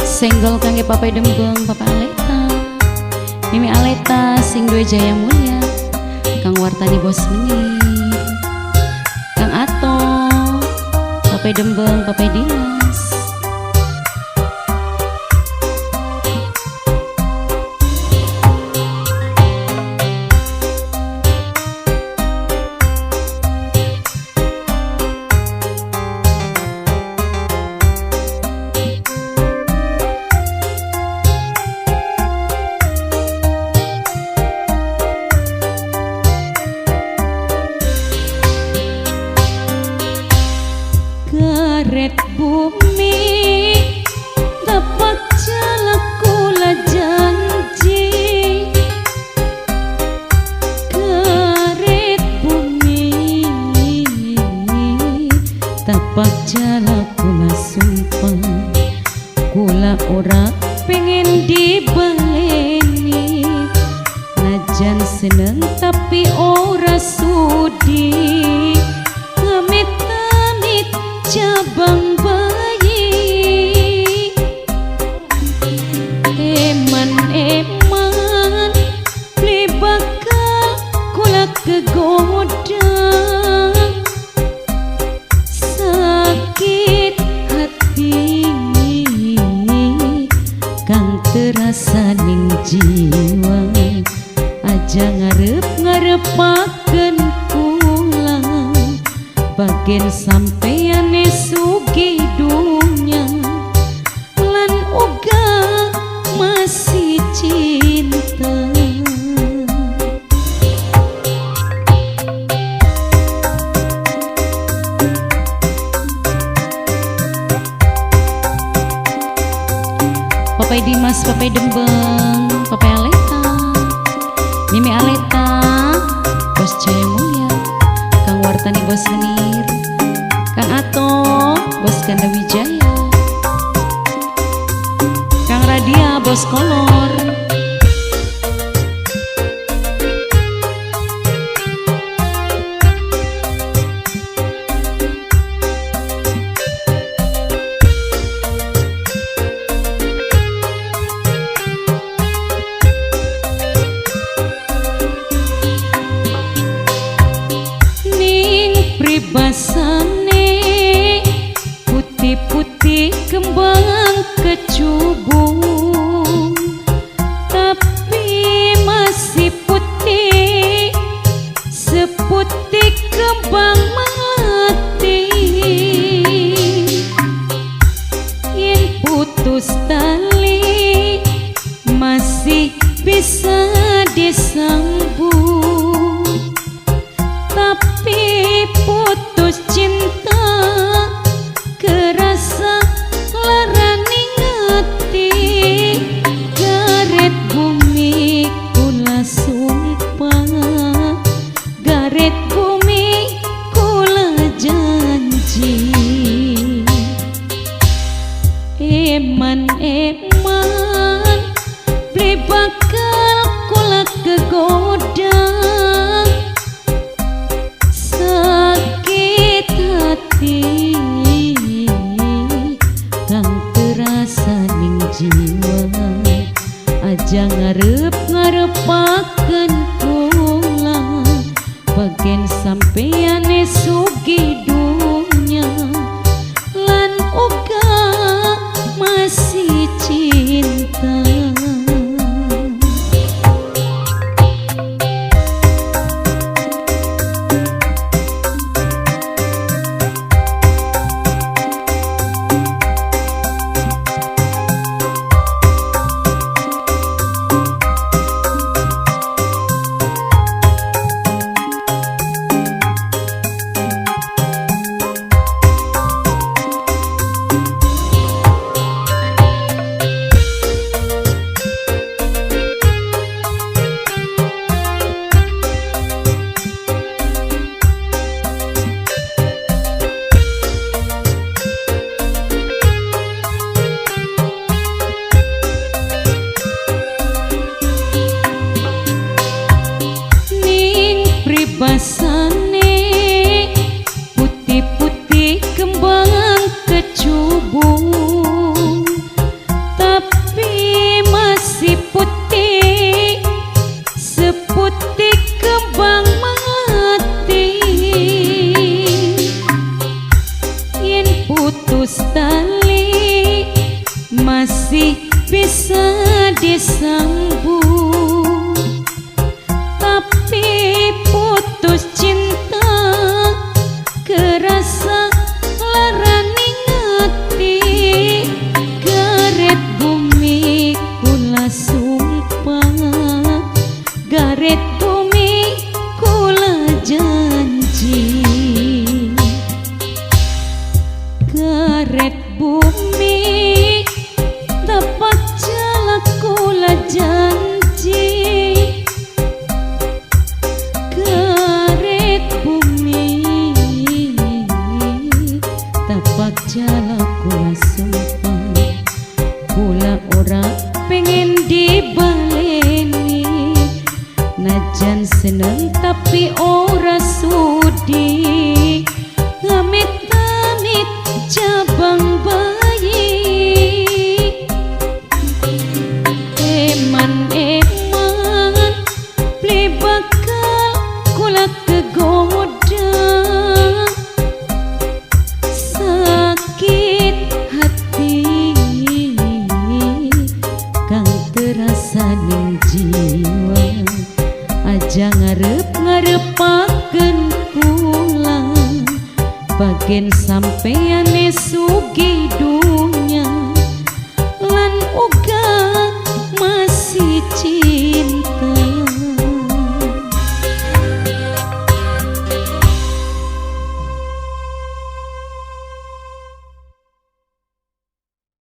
Senggol kangge Papai Dembeng, Papa Aleta, Mimi Aleta, sing duwe Jaya Mulia, Kang Wartani Bos Menir, Kang Ato, Papai Dembeng, Papai Dimas. Karet bumi tapak jalaku janji, karet bumi tapak jalaku sumpah, kula ora pengen dibaleni, najan seneng tapi ora sudi, amit-amit cabang bayi, eman-eman beli bakal kula kegoda, sakit hati kang terasa ning jiwa, aja ngarep-ngarepaken pulang, bagian sampeyan sugi dunya lan uga masih cinta. Papai Dimas, Papai Dembeng, Papai Aleta, Mimi Aleta, Bos Jaya Mulia, Kang Wartani Bos Menir, Kang Ato, Bos Ganda Wijaya, Kang Radia, Bos Kolor. Pribasane putih-putih kembang kecubung, tapi masih putih seputih kembang melati. Yen putus tali masih bisa disambung, tapi putus cinta kerasa larani ngati, garet bumi kula sumpah, garet bumi kula janji, eman-eman beli bakal kula kegoda, sakit hati kang terasa ning jiwa, aja ngarep-ngarepaken pulang, bagian sampeyan sugi dunya lan uga masih cinta. kembang kecubung, tapi masih putih seputih kembang melati. Yen putus tali masih bisa disambung, tapi putus cinta kerasa larani ngati. Garet bumi kula sumpah, garet bumi kula janji, garet bumi dapat jala kula janji. Garet bumi dapat jala kula sumpah, kula ora pengen dibaleni, najan seneng tapi ora sudi, amit-amit cabang bayi. Eman-eman beli bakal kula kegoda, sakit hati kang terasa ning jiwa. Aja ngarep-ngarepaken kula, bagen sampeyan sugih dunya lan uga